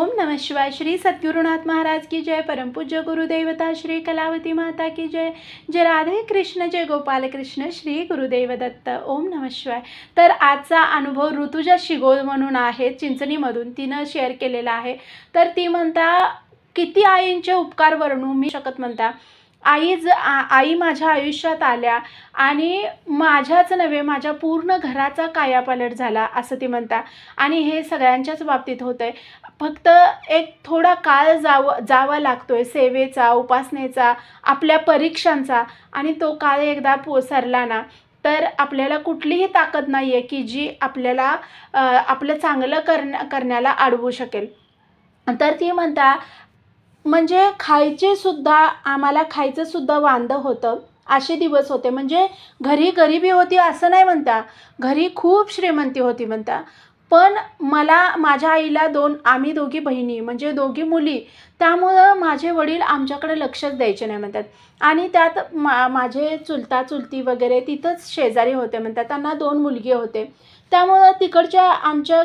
ओम नमः शिवाय। श्री सद्गुरुनाथ महाराज की जय। परम पूज्य गुरुदेवता श्री कलावती माता की जय। जय राधे कृष्ण, जय गोपाल कृष्ण, श्री गुरुदेव दत्त। ओम नमः शिवाय। तर आजचा अनुभव ऋतुजा शिगोल म्हणून आहे, चिंचणीमधून तिनं शेअर केलेला आहे। तर ती म्हणता, किती आईंचे उपकार वर्णू मी शकत म्हणता। आई माझ्या आयुष्यात आल्या आणि माझ्याच नव्हे, माझ्या पूर्ण घराचा कायापालट झाला असं ती म्हणता। आणि हे सगळ्यांच्याच बाबतीत होतं आहे। फक्त एक थोडा काळ जावा लागतोय सेवेचा, उपासनेचा, आपल्या परीक्षांचा, आणि तो काळ एकदा सरला ना तर आपल्याला कुठलीही ताकद नाही आहे की जी आपल्याला आपलं चांगलं करण्याला अडवू शकेल। तर ती म्हणता, म्हणजे आम्हाला खायचं सुद्धा वांदं होतं, असे दिवस होते। म्हणजे घरी गरिबी होती असं नाही म्हणता, घरी खूप श्रीमंती होती म्हणता। पण माझ्या आईला आम्ही दोघी बहिणी, म्हणजे दोघी मुली, त्यामुळं माझे वडील आमच्याकडे लक्षच द्यायचे नाही म्हणतात। आणि त्यात माझे चुलता चुलती वगैरे तिथंच शेजारी होते म्हणतात, त्यांना 2 मुलगे होते। त्यामुळं तिकडच्या आमच्या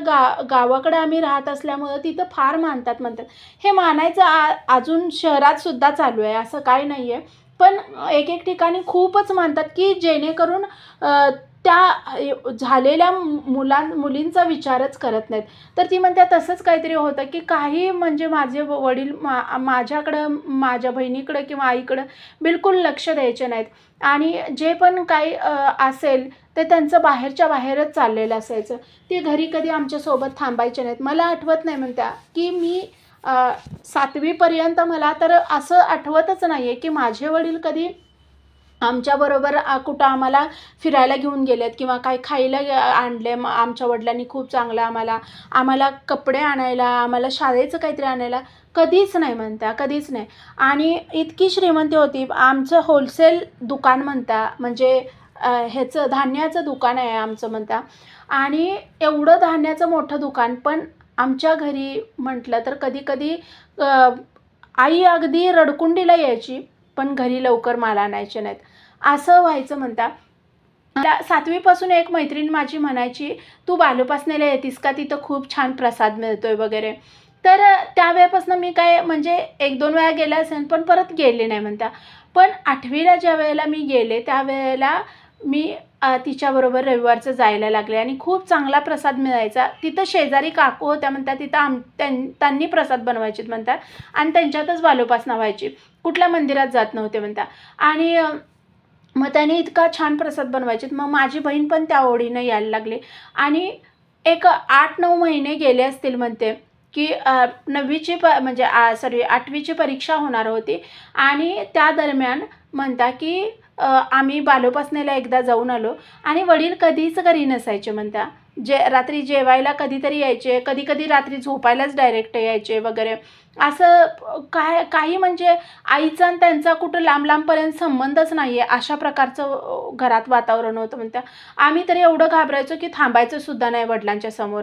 गावाकडे आम्ही राहत असल्यामुळं तिथं फार मानतात म्हणतात। हे मानायचं अजून शहरात सुद्धा चालू आहे, असं काही नाही आहे। पण एक ठिकाणी खूपच मानतात की जेणेकरून त्या झालेल्या मुलींचा विचारच करत नाहीत। तर ती म्हणते तसंच काहीतरी होतं की काही म्हणजे माझे वडील माझ्याकडं, माझ्या बहिणीकडं किंवा आईकडं बिलकुल लक्ष द्यायचे नाहीत। आणि जे पण काही असेल ते त्यांचं बाहेरच्या बाहेरच चाललेलं असायचं। ते घरी कधी आमच्यासोबत थांबायचे नाहीत। मला आठवत नाही म्हणत्या की मी 7वीपर्यंत मला तर असं आठवतच नाही आहे की माझे वडील कधी आमच्याबरोबर कुठं आम्हाला फिरायला घेऊन गेलेत किंवा काही खायला आणले। आमच्या वडिलांनी खूप चांगलं आम्हाला कपडे आणायला, आम्हाला शाळेचं काहीतरी आणायला कधीच नाही म्हणता, कधीच नाही। आणि इतकी श्रीमंती होती। आमचं होलसेल दुकान म्हणता, म्हणजे ह्याचं धान्याचं दुकान आहे आमचं म्हणता। आणि एवढं धान्याचं मोठं दुकान, पण आमच्या घरी म्हटलं तर कधी आई अगदी रडकुंडीला यायची, पण घरी लवकर माल आणायचे नाहीत, असं व्हायचं म्हणता। 7वीपासून एक मैत्रीण माझी म्हणायची, तू बालोपासनेला येतीस का, तिथं खूप छान प्रसाद मिळतोय वगैरे। तर त्यावेळेपासून मी काय म्हणजे 1-2 वेळा गेले असेल, पण परत गेले नाही म्हणता। पण 8वीला ज्या वेळेला मी गेले त्यावेळेला मी तिच्याबरोबर रविवारचं जायला लागले आणि खूप चांगला प्रसाद मिळायचा। तिथं शेजारी काकू होत्या म्हणतात, तिथं त्यांनी प्रसाद बनवायचे म्हणतात आणि त्यांच्यातच बालोपासना व्हायची, कुठल्या मंदिरात जात नव्हते म्हणता। आणि मग त्यांनी इतका छान प्रसाद बनवायचे, मग माझी बहीण पण त्या ओढीनं यायला लागली। आणि एक 8-9 महिने गेले असतील म्हणते की 8वीची परीक्षा होणार होती। आणि त्या दरम्यान म्हणता की आम्ही बालोपासनेला एकदा जाऊन आलो आणि वडील कधीच घरी नसायचे म्हणता। रात्री जेवायला कधीतरी यायचे, कधी रात्री झोपायलाच डायरेक्ट यायचे वगैरे। असं काही म्हणजे आईचा आणि त्यांचा कुठं लांबपर्यंत संबंधच नाही आहे, अशा प्रकारचं घरात वातावरण होतं म्हणता। आम्ही तरी एवढं घाबरायचो की थांबायचं सुद्धा नाही वडिलांच्या समोर।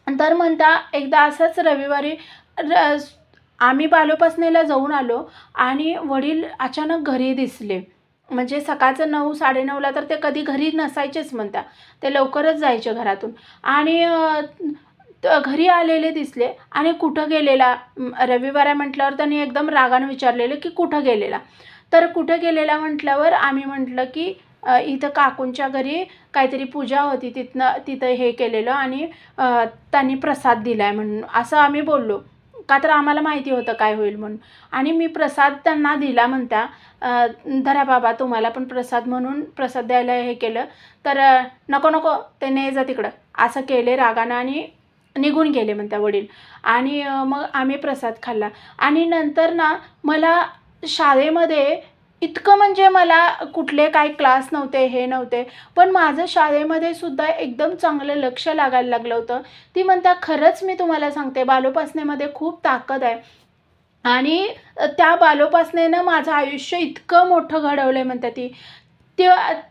तर म्हणता एकदा असंच रविवारी आम्ही बालोपासनेला जाऊन आलो आणि वडील अचानक घरी दिसले। म्हणजे सकाळचं 9-9:30ला तर ते कधी घरी नसायचेच म्हणता, ते लवकरच जायचे घरातून। आणि घरी आलेले दिसले आणि कुठं गेलेला, रविवार आहे म्हटल्यावर त्यांनी एकदम रागानं विचारलेलं की कुठं गेलेला। तर कुठं गेलेला म्हटल्यावर आम्ही म्हटलं की इथं काकूंच्या घरी काहीतरी पूजा होती, तिथं हे केलेलं आणि त्यांनी प्रसाद दिला आहे म्हणून असं आम्ही बोललो, का तर आम्हाला माहिती होतं काय होईल म्हणून। आणि मी प्रसाद त्यांना दिला म्हणता, धरा बाबा तुम्हाला पण प्रसाद म्हणून प्रसाद द्यायला हे केलं। तर नको ते ने जा तिकडं असं केले रागानं आणि निघून गेले म्हणता वडील। आणि मग आम्ही प्रसाद खाल्ला। आणि नंतर ना मला शाळेमध्ये इतकं, म्हणजे मला कुठले काही क्लास नव्हते, हे नव्हते, पण माझं शाळेमध्ये सुद्धा एकदम चांगलं लक्ष लागायला लागलं होतं। ती म्हणता, खरंच मी तुम्हाला सांगते बालोपासनेमध्ये खूप ताकद आहे आणि त्या बालोपासनेनं माझं आयुष्य इतकं मोठं घडवलं आहे म्हणते ती।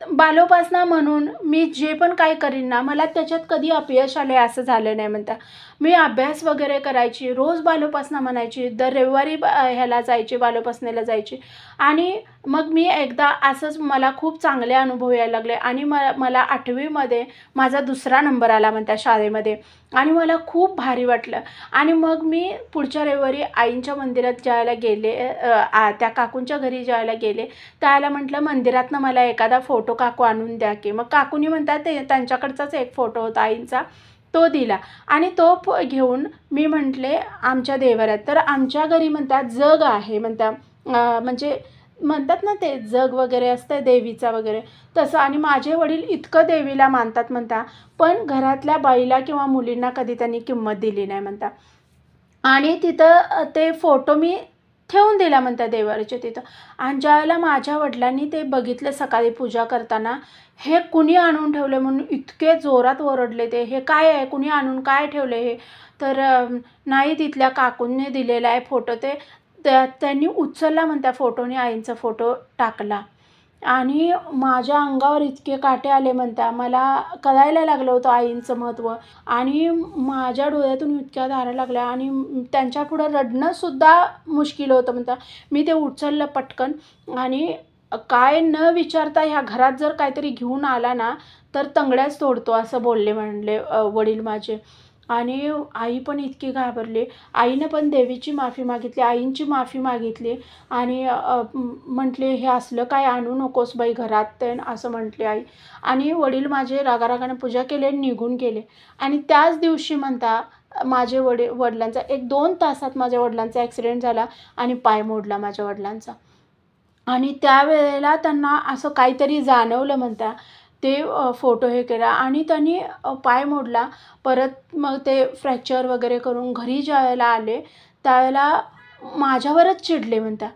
बालोपासना म्हणून मी जे पण काही करीन ना, मला त्याच्यात कधी अपयश आलं आहे असं झालं नाही म्हणता। मी अभ्यास वगैरे करायची, रोज बालोपासना म्हणायची, दर रविवारी ह्याला जायची, बालोपासनेला जायची. आणि मग मी एकदा असंच मला खूप चांगले अनुभव यायला लागले आणि मला 8वीमध्ये माझा 2रा नंबर आला म्हणत्या शाळेमध्ये आणि मला खूप भारी वाटलं. आणि मग मी पुढच्या रविवारी आईंच्या मंदिरात जायला गेले, त्या काकूंच्या घरी जायला गेले. त्याला म्हटलं मंदिरातनं मला एखादा फोटो काकू आणून द्या की. मग काकूनी म्हणतात ते त्यांच्याकडचाच एक फोटो होता आईंचा, तो दिला आणि तो घेऊन मी म्हटले आमच्या देवाऱ्यात. तर आमच्या घरी म्हणतात जग आहे म्हणतात, म्हणजे म्हणतात ना ते जग वगैरे असतं देवीचा वगैरे तसं. आणि माझे वडील इतकं देवीला मानतात म्हणता, पण घरातल्या बाईला किंवा मुलींना कधी त्यांनी किंमत दिली नाही म्हणता. आणि तिथं ते फोटो मी ठेवून दिला म्हणतात देवाऱ्याच्या तिथं. आणि ज्यावेळेला माझ्या वडिलांनी ते बघितलं सकाळी पूजा करताना, हे कुणी आणून ठेवलं म्हणून इतके जोरात ओरडले ते, हे काय आहे, कुणी आणून काय ठेवले हे. तर नाही तिथल्या काकूंनी दिलेला आहे फोटो, ते त्यांनी उचलला म्हणत्या फोटोने, आईंचा फोटो टाकला. आणि माझ्या अंगावर इतके काटे आले म्हणत्या, मला कळायला लागलं होतं आईंचं महत्त्व. आणि माझ्या डोळ्यातून इतक्या धारा लागल्या आणि त्यांच्यापुढं रडणंसुद्धा मुश्किल होतं म्हणत्या. मी ते उचललं पटकन आणि काय न विचारता ह्या घरात जर काहीतरी घेऊन आला ना तर तंगड्याच तोडतो असं बोलले म्हणले वडील माझे. आणि आई पण इतकी घाबरली. आईनं पण देवीची माफी मागितली, आईंची माफी मागितली आणि म्हटले हे असलं काय आणू नकोस बाई घरात ते असं म्हटले आई. आणि वडील माझे रागारागाने पूजा केली आणि निघून गेले. आणि त्याच दिवशी म्हणता माझे वडिलांचा 1-2 तासात माझ्या वडिलांचा ॲक्सिडेंट झाला आणि पाय मोडला माझ्या वडिलांचा. आणि त्यावेळेला त्यांना असं काहीतरी जाणवलं म्हणता, ते फोटो हे केला आणि त्यांनी पाय मोडला. परत मग ते फ्रॅक्चर वगैरे करून घरी ज्यावेळेला आले त्यावेळेला माझ्यावरच चिडले म्हणता,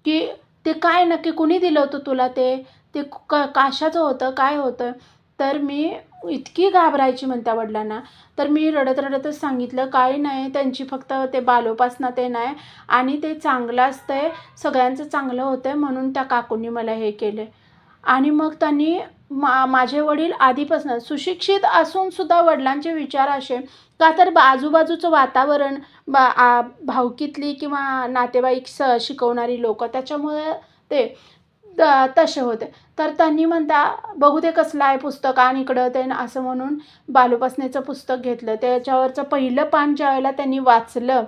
की ते काय नक्की कुणी दिलं होतं तुला, ते ते कशाचं होतं, काय होतं. तर मी इतकी घाबरायची म्हणत्या वडिलांना. तर मी रडत रडतच सांगितलं काही नाही, त्यांची फक्त ते बालोपासना ते नाही आणि ते चांगलं असतंय, सगळ्यांचं चांगलं होतं आहे म्हणून त्या काकूंनी मला हे केले. आणि मग त्यांनी माझे वडील आधीपासून सुशिक्षित असूनसुद्धा वडिलांचे विचार असे, का तर आजूबाजूचं वातावरण भावकीतली किंवा नातेवाईक शिकवणारी लोकं त्याच्यामुळे ते तसे होते. तर त्यांनी म्हणता बघू ते कसलं आहे पुस्तक आणि इकडं ते असं म्हणून बालोपासनेचं पुस्तक घेतलं. त्याच्यावरचं पहिलं पान ज्यावेळेला त्यांनी वाचलं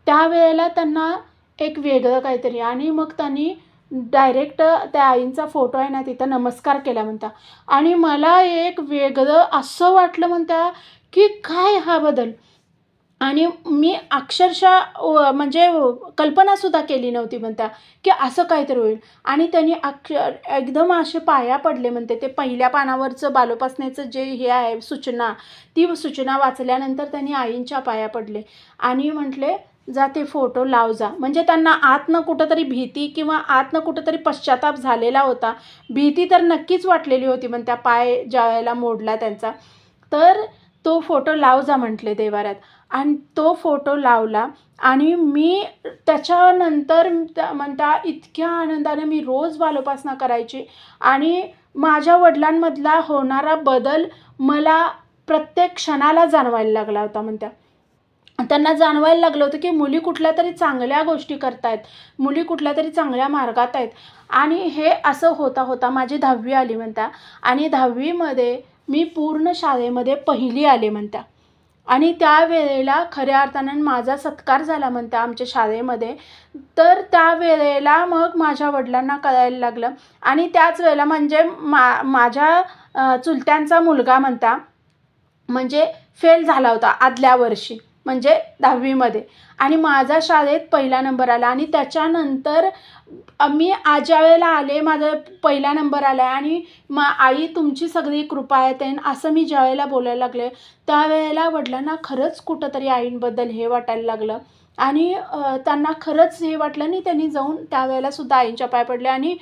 त्यावेळेला त्यांना एक वेगळं काहीतरी. आणि मग त्यांनी डायरेक्ट त्या आईंचा फोटो आहे ना तिथं नमस्कार केला म्हणता. आणि मला एक वेगळं असं वाटलं म्हणता, की काय हा बदल. आणि मी अक्षरशः म्हणजे कल्पनासुद्धा केली नव्हती म्हणता, की असं काहीतरी होईल. आणि त्यांनी एकदम असे पाया पडले म्हणते. ते पहिल्या पानावरचं बालोपासनेचं जे हे आहे सूचना, ती सूचना वाचल्यानंतर त्यांनी आईंच्या पाया पडले आणि म्हटले जा ते फोटो लाव जा. म्हणजे त्यांना आतनं कुठंतरी भीती किंवा आतनं कुठंतरी पश्चाताप झालेला होता. भीती तर नक्कीच वाटलेली होती म्हणत्या पाय ज्यावेळेला मोडला त्यांचा. तर तो फोटो लाव जा म्हटले देवाऱ्यात आणि तो फोटो लावला. आणि मी त्याच्यानंतर म्हणता इतक्या आनंदाने मी रोज बालोपासना करायची आणि माझ्या वडिलांमधला होणारा बदल मला प्रत्येक क्षणाला जाणवायला लागला होता म्हणत्या. त्यांना जाणवायला लागलं होतं की मुली कुठल्या तरी चांगल्या गोष्टी करतायत, मुली कुठल्या तरी चांगल्या मार्गात आहेत. आणि हे असं होता होता माझी 10वी आली म्हणता. आणि 10वीमध्ये मी पूर्ण शाळेमध्ये पहिली आले म्हणत्या. आणि त्यावेळेला खऱ्या अर्थानं माझा सत्कार झाला म्हणता आमच्या शाळेमध्ये. तर त्यावेळेला मग माझ्या वडिलांना कळायला लागलं. आणि त्याच वेळेला म्हणजे माझ्या चुलत्यांचा मुलगा म्हणता म्हणजे फेल झाला होता आदल्या वर्षी म्हणजे 10वीमध्ये. आणि माझा शाळेत पहिला नंबर आला. आणि त्याच्यानंतर मी ज्या वेळेला आले माझा पहिला नंबर आला आहे आणि आई तुमची सगळी कृपा आहे ते असं मी ज्या वेळेला बोलायला लागले त्यावेळेला वडिलांना खरंच कुठंतरी आईंबद्दल हे वाटायला लागलं. आणि त्यांना खरंच हे वाटलं नाही. त्यांनी जाऊन त्यावेळेलासुद्धा आईंच्या पाय पडले आणि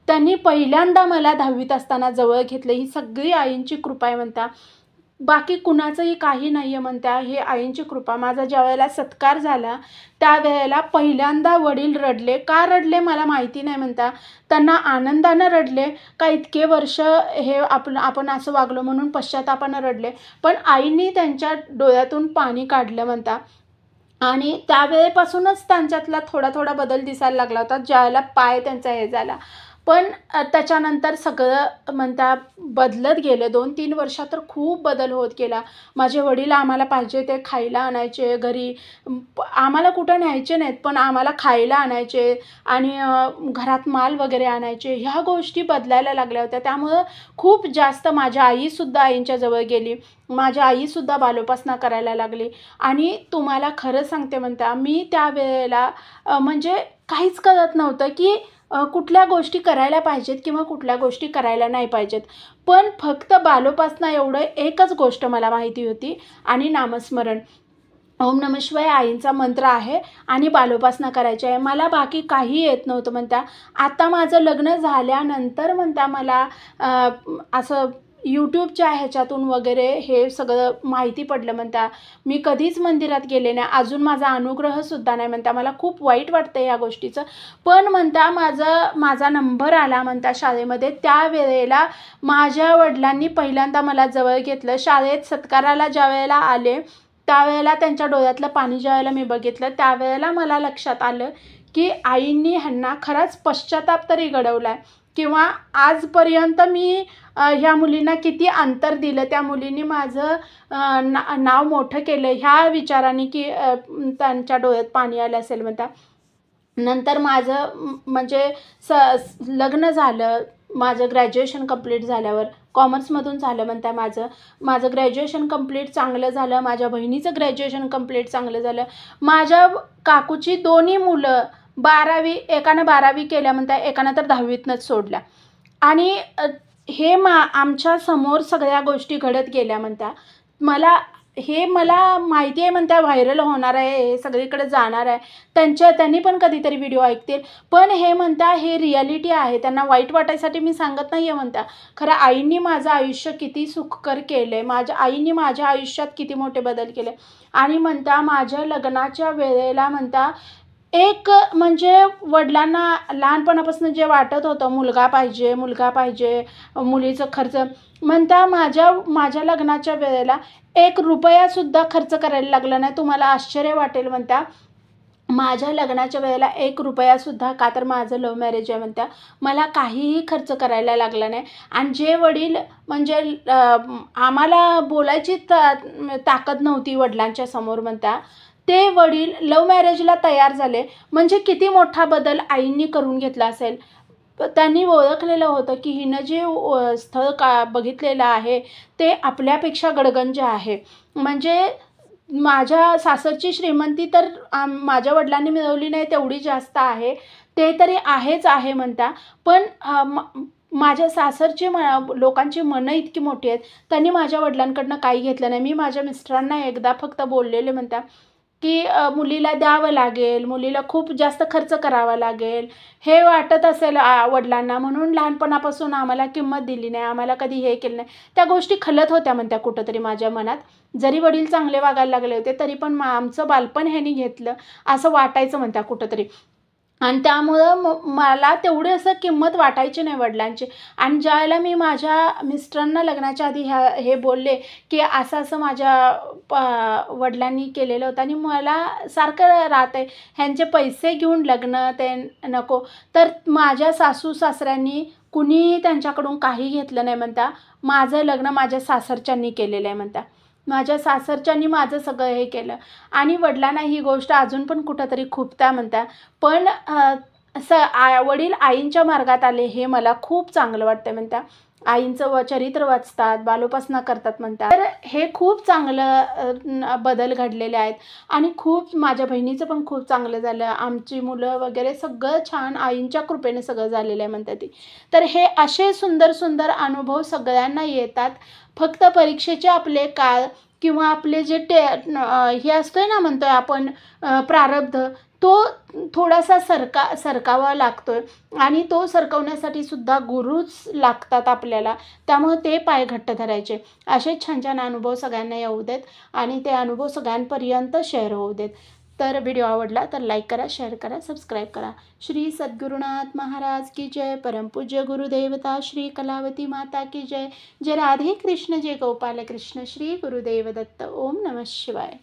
त्यांनी पहिल्यांदा मला 10वीत असताना जवळ घेतलं. ही सगळी आईंची कृपा आहे म्हणता. बाकी कुणाचंही काही नाही आहे म्हणत्या, हे आईंची कृपा. माझा ज्यावेळेला सत्कार झाला त्यावेळेला पहिल्यांदा वडील रडले. का रडले मला माहिती नाही म्हणता. त्यांना आनंदानं रडले का इतके वर्ष हे आपण असं वागलो म्हणून पश्चातापानं रडले. पण आईंनी त्यांच्या डोळ्यातून पाणी काढलं म्हणता. आणि त्यावेळेपासूनच त्यांच्यातला थोडा थोडा बदल दिसायला लागला होता, ज्यावेळेला पाय त्यांचा हे झाला. पण त्याच्यानंतर सगळं म्हणता बदलत गेलं. 2-3 वर्षात तर खूप बदल होत गेला. माझे वडील आम्हाला पाहिजे ते खायला आणायचे घरी. आम्हाला कुठं न्यायचे नाहीत, पण आम्हाला खायला आणायचे आणि घरात माल वगैरे आणायचे. ह्या गोष्टी बदलायला लागल्या होत्या. त्यामुळं खूप जास्त माझ्या आईसुद्धा आईंच्या जवळ गेली. माझ्या आईसुद्धा बालोपासना करायला लागली. आणि तुम्हाला खरं सांगते म्हणता, मी त्यावेळेला म्हणजे काहीच कळत नव्हतं की कुठल्या गोष्टी करायला पाहिजेत किंवा कुठल्या गोष्टी करायला नाही पाहिजेत. पण फक्त बालोपासना एवढं एकच गोष्ट मला माहिती होती आणि नामस्मरण. ओम नमः शिवाय आईंचा मंत्र आहे आणि बालोपासना करायची आहे. मला बाकी काही येत नव्हतं म्हणता. आता माझं लग्न झाल्यानंतर म्हणता मला असं यूट्यूबच्या ह्याच्यातून वगैरे हे सगळं माहिती पडलं म्हणता. मी कधीच मंदिरात गेले नाही. अजून माझा अनुग्रहसुद्धा नाही म्हणता. मला खूप वाईट वाटतं ह्या गोष्टीचं. पण म्हणता माझा नंबर आला म्हणता शाळेमध्ये. त्यावेळेला माझ्या वडिलांनी पहिल्यांदा मला जवळ घेतलं. शाळेत सत्काराला ज्यावेळेला आले त्यावेळेला त्यांच्या डोळ्यातलं पाणी ज्यावेळेला मी बघितलं त्यावेळेला मला लक्षात आलं की आईंनी ह्यांना खराच पश्चाताप तरी घडवला आहे किंवा आजपर्यंत मी ह्या मुलींना किती अंतर दिलं, त्या मुलींनी माझं नाव मोठं केलं ह्या विचाराने की त्यांच्या डोळ्यात पाणी आलं असेल म्हणता. नंतर माझं म्हणजे लग्न झालं. माझं ग्रॅज्युएशन कंप्लीट झाल्यावर कॉमर्समधून झालं म्हणता माझं ग्रॅज्युएशन कंप्लीट चांगलं झालं. माझ्या बहिणीचं ग्रॅज्युएशन कंप्लीट चांगलं झालं. माझ्या काकूची दोन्ही मुलं 12वी, एकानं 12वी केल्या म्हणता, एकानं तर 10वीतनंच सोडल्या. आणि हे आमच्या समोर सगळ्या गोष्टी घडत गेल्या म्हणता. मला माहिती आहे म्हणता व्हायरल होणार आहे, हे सगळीकडे जाणार आहे. त्यांनी पण कधीतरी व्हिडिओ ऐकतील. पण हे म्हणता हे रिॲलिटी आहे. त्यांना वाईट वाटायसाठी मी सांगत नाही आहे म्हणता. खरं आईंनी माझं आयुष्य किती सुखकर केलं आहे. माझ्या आईंनी माझ्या आयुष्यात किती मोठे बदल केले. आणि म्हणता माझ्या लग्नाच्या वेळेला म्हणता एक म्हणजे वडिलांना लहानपणापासून जे वाटत होतं मुलगा पाहिजे, मुलीचं खर्च म्हणता माझ्या लग्नाच्या वेळेला ₹1 खर्च करायला लागला नाही. तुम्हाला आश्चर्य वाटेल म्हणता. माझ्या लग्नाच्या वेळेला ₹1 का तर माझं लव्ह मॅरेज आहे म्हणता. मला काहीही खर्च करायला लागला नाही. आणि जे वडील म्हणजे आम्हाला बोलायची ताकद नव्हती वडिलांच्या समोर म्हणता, ते वडील लव्ह मॅरेजला तयार झाले. म्हणजे किती मोठा बदल आईंनी करून घेतला असेल. त्यांनी ओळखलेलं होतं की हिनं जे स्थळ बघितलेलं आहे ते आपल्यापेक्षा गडगंज आहे. म्हणजे माझ्या सासरची श्रीमंती तर माझ्या वडिलांनी मिळवली नाही तेवढी जास्त आहे. ते तरी आहेच आहे म्हणता. पण माझ्या सासरची लोकांची मनं इतकी मोठी आहेत. त्यांनी माझ्या वडिलांकडनं काही घेतलं नाही. मी माझ्या मिस्टरांना एकदा फक्त बोललेले म्हणता की मुलीला द्यावं लागेल, मुलीला खूप जास्त खर्च करावा लागेल, हे वाटत असेल वडिलांना म्हणून लहानपणापासून आम्हाला किंमत दिली नाही, आम्हाला कधी हे केलं नाही. त्या गोष्टी खलत होत्या म्हणत्या कुठंतरी माझ्या मनात. जरी वडील चांगले वागायला लागले होते तरी पण आमचं बालपण ह्यानी घेतलं असं वाटायचं म्हणत्या कुठंतरी. आणि त्यामुळं मला तेवढी असं किंमत वाटायची नाही वडिलांची. आणि ज्यावेळेला मी माझ्या मिस्टरांना लग्नाच्या आधी हे बोलले की असं माझ्या वडिलांनी केलेलं होतं आणि मला सारखं राहतं आहे ह्यांचे पैसे घेऊन लग्न ते नको. तर माझ्या सासू सासऱ्यांनी कुणीही त्यांच्याकडून काही घेतलं नाही म्हणता. माझं लग्न माझ्या सासरच्यांनी केलेलं आहे म्हणता. माझ्या सासरच्यांनी माझं सगळं हे केलं. आणि वडिलांना ही गोष्ट अजून पण कुठंतरी खुपत्या म्हणता. पण वडील आईंच्या मार्गात आले हे मला खूप चांगलं वाटतं म्हणता. आईंचं चरित्र वाचतात, बालोपासना करतात म्हणतात. तर हे खूप चांगलं बदल घडलेले आहेत. आणि खूप माझ्या बहिणीचं पण खूप चांगलं झालं. आमची मुलं वगैरे सगळं छान आईंच्या कृपेने सगळं झालेलं आहे म्हणतात ती. तर हे असे सुंदर सुंदर अनुभव सगळ्यांना येतात. फक्त परीक्षेचे आपले काळ किंवा आपले जे हे असतोय ना म्हणतोय आपण प्रारब्ध, तो थोडासा सरकावा लागतो आहे आणि तो सरकवण्यासाठी सुद्धा गुरुच लागतात आपल्याला. त्यामुळे ते पाय घट्ट धरायचे. असे छान छान अनुभव सगळ्यांना येऊ देत आणि ते अनुभव सगळ्यांपर्यंत शेअर होऊ देत. तर व्हिडिओ आवडला तर लाईक करा, शेअर करा, सबस्क्राईब करा. श्री सद्गुरुनाथ महाराज की जय. परमपूज्य गुरुदेवता श्री कलावती माता की जय. जय राधे कृष्ण, जय गोपाल कृष्ण, श्री गुरुदेव दत्त. ओम नमः शिवाय.